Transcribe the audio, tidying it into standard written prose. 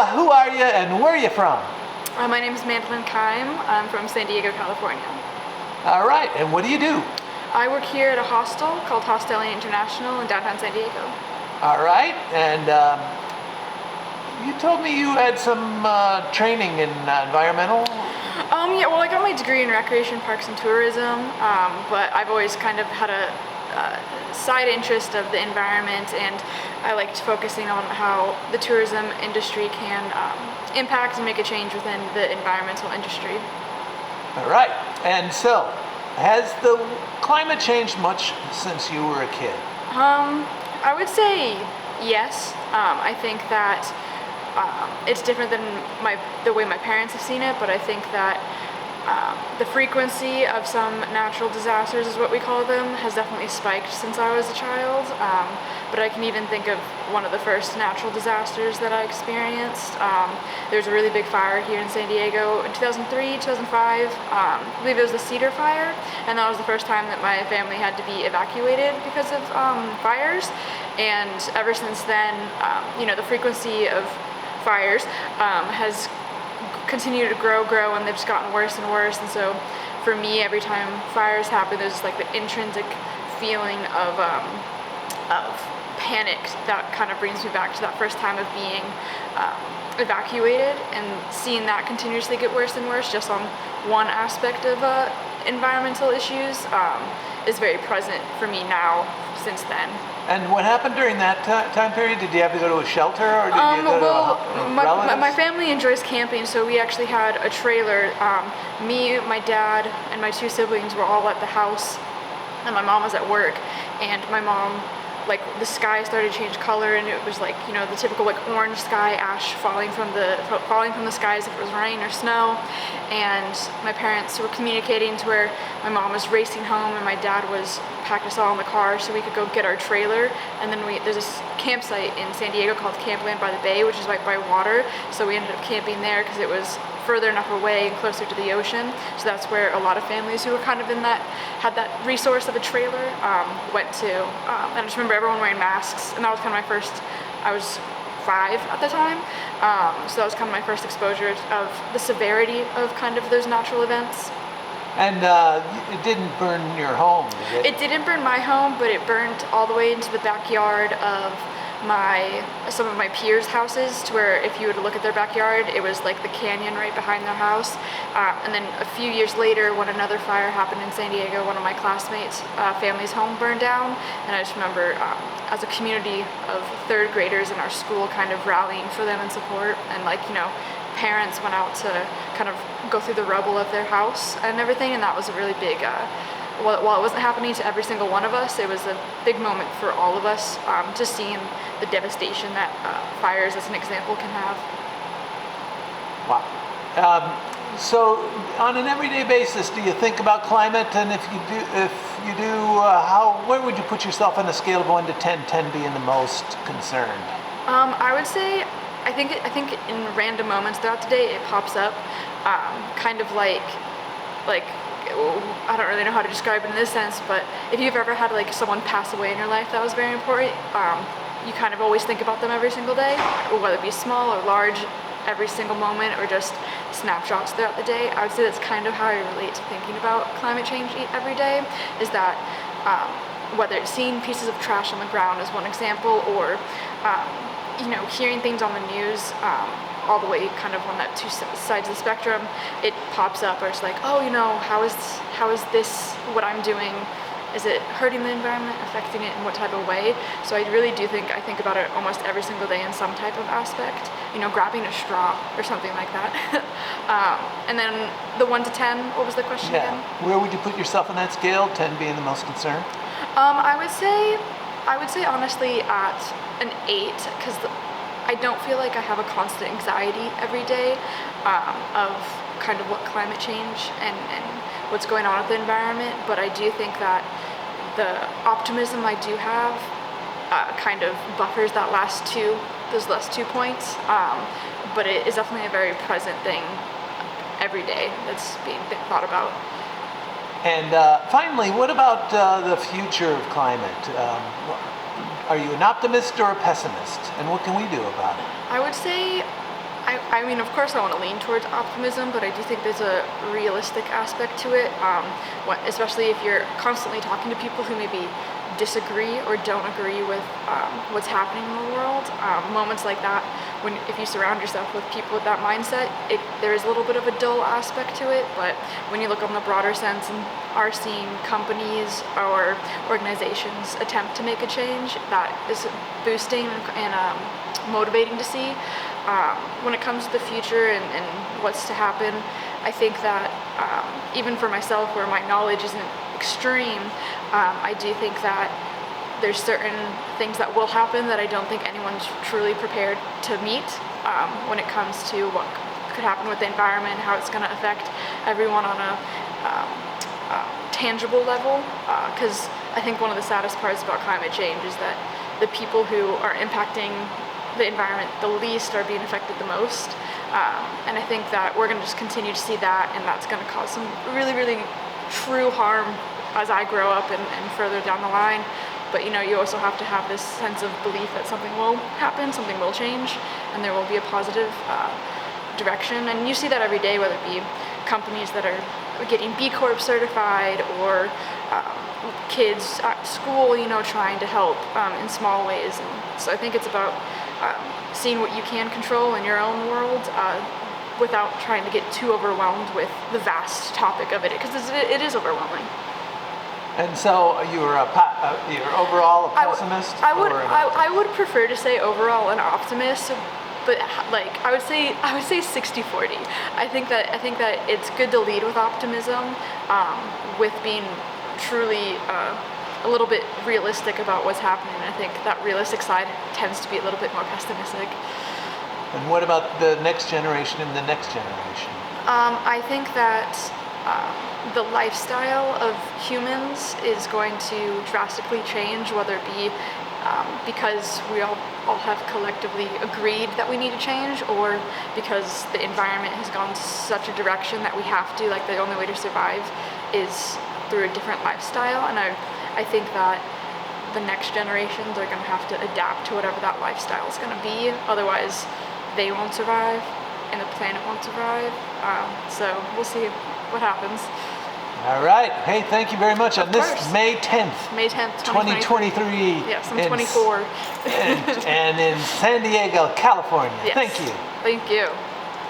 who are you and where are you from? My name is Mandalyn Kime. I'm from San Diego, California. All right, and what do you do? I work here at a hostel called Hostel International in downtown San Diego. All right, and you told me you had some training in environmental? Yeah, well, I got my degree in recreation, parks, and tourism, but I've always kind of had a side interest of the environment, and I liked focusing on how the tourism industry can impact and make a change within the environmental industry. All right, and so, has the climate changed much since you were a kid? I would say yes. I think that it's different than the way my parents have seen it, but I think that the frequency of some natural disasters, is what we call them, has definitely spiked since I was a child. But I can even think of one of the first natural disasters that I experienced. There was a really big fire here in San Diego in 2003, 2005. I believe it was the Cedar Fire, and that was the first time that my family had to be evacuated because of fires. And ever since then, the frequency of fires has continued to grow, and they've just gotten worse and worse. And so for me, every time fires happen, there's like the intrinsic feeling of panic that kind of brings me back to that first time of being evacuated, and seeing that continuously get worse and worse just on one aspect of environmental issues is very present for me now since then. And what happened during that time period? Did you have to go to a shelter, or did you go to relatives? My family enjoys camping, so we actually had a trailer. Me, my dad, and my two siblings were all at the house, and my mom was at work. And my mom, like, the sky started to change color, and it was like, the typical like orange sky, ash falling from the sky as if it was rain or snow. And my parents were communicating to where my mom was racing home, and my dad was packed us all in the car so we could go get our trailer. And then there's this campsite in San Diego called Campland by the Bay, which is right by water. So we ended up camping there because it was further enough away and closer to the ocean. So that's where a lot of families who were kind of had that resource of a trailer went to. And I just remember everyone wearing masks, and that was kind of I was 5 at the time. So that was kind of my first exposure of the severity of kind of those natural events. And it didn't burn your home, did it? It didn't burn my home, but it burned all the way into the backyard of some of my peers' houses, to where if you were to look at their backyard, it was like the canyon right behind their house. And then a few years later, when another fire happened in San Diego, one of my classmates' family's home burned down. And I just remember as a community of third graders in our school kind of rallying for them in support, and parents went out to kind of go through the rubble of their house and everything. And that was a really big while it wasn't happening to every single one of us, it was a big moment for all of us, just seeing the devastation that fires, as an example, can have. Wow. So on an everyday basis, do you think about climate? And if you do, where would you put yourself on a scale of 1 to 10, 10 being the most concerned? I would say, I think in random moments throughout the day, it pops up, kind of like I don't really know how to describe it in this sense, but if you've ever had like someone pass away in your life that was very important, you kind of always think about them every single day, whether it be small or large, every single moment, or just snapshots throughout the day. I would say that's kind of how I relate to thinking about climate change every day, is that whether it's seeing pieces of trash on the ground as one example, or hearing things on the news, all the way kind of on that two sides of the spectrum, it pops up, or it's like, how is this what I'm doing? Is it hurting the environment, affecting it in what type of way? So I really do think about it almost every single day in some type of aspect, grabbing a straw or something like that. And then the 1 to 10, what was the question again? Where would you put yourself on that scale, 10 being the most concerned? I would say honestly at an 8, because I don't feel like I have a constant anxiety every day of kind of what climate change and what's going on with the environment, but I do think that the optimism I do have kind of buffers those last 2 points, but it is definitely a very present thing every day that's being thought about. And finally, what about the future of climate? Are you an optimist or a pessimist? And what can we do about it? I would say I mean, of course, I want to lean towards optimism, but I do think there's a realistic aspect to it, especially if you're constantly talking to people who maybe disagree or don't agree with what's happening in the world. Moments like that, if you surround yourself with people with that mindset, there is a little bit of a dull aspect to it, but when you look on the broader sense and are seeing companies or organizations attempt to make a change, that is boosting and motivating to see. When it comes to the future and what's to happen, I think that even for myself, where my knowledge isn't extreme, I do think that there's certain things that will happen that I don't think anyone's truly prepared to meet when it comes to what could happen with the environment, how it's going to affect everyone on a tangible level. Because I think one of the saddest parts about climate change is that the people who are impacting the environment the least are being affected the most. And I think that we're going to just continue to see that, and that's going to cause some really, really true harm as I grow up and further down the line. But you also have to have this sense of belief that something will happen, something will change, and there will be a positive direction. And you see that every day, whether it be companies that are getting B Corp certified or kids at school, trying to help in small ways. And so I think it's about seeing what you can control in your own world without trying to get too overwhelmed with the vast topic of it, because it is overwhelming. And so you're overall a pessimist? I would prefer to say overall an optimist, but I would say 60-40. I think that it's good to lead with optimism, with being truly a little bit realistic about what's happening. I think that realistic side tends to be a little bit more pessimistic. And what about the next generation and the next generation? I think that the lifestyle of humans is going to drastically change, whether it be because we all have collectively agreed that we need to change, or because the environment has gone such a direction that we have to, the only way to survive is through a different lifestyle. And I think that the next generations are going to have to adapt to whatever that lifestyle is going to be. Otherwise, they won't survive, and the planet won't survive. So we'll see what happens. All right. Hey, thank you very much. On this May 10th, 2023. Yes, I'm 24. and in San Diego, California. Yes. Thank you. Thank you.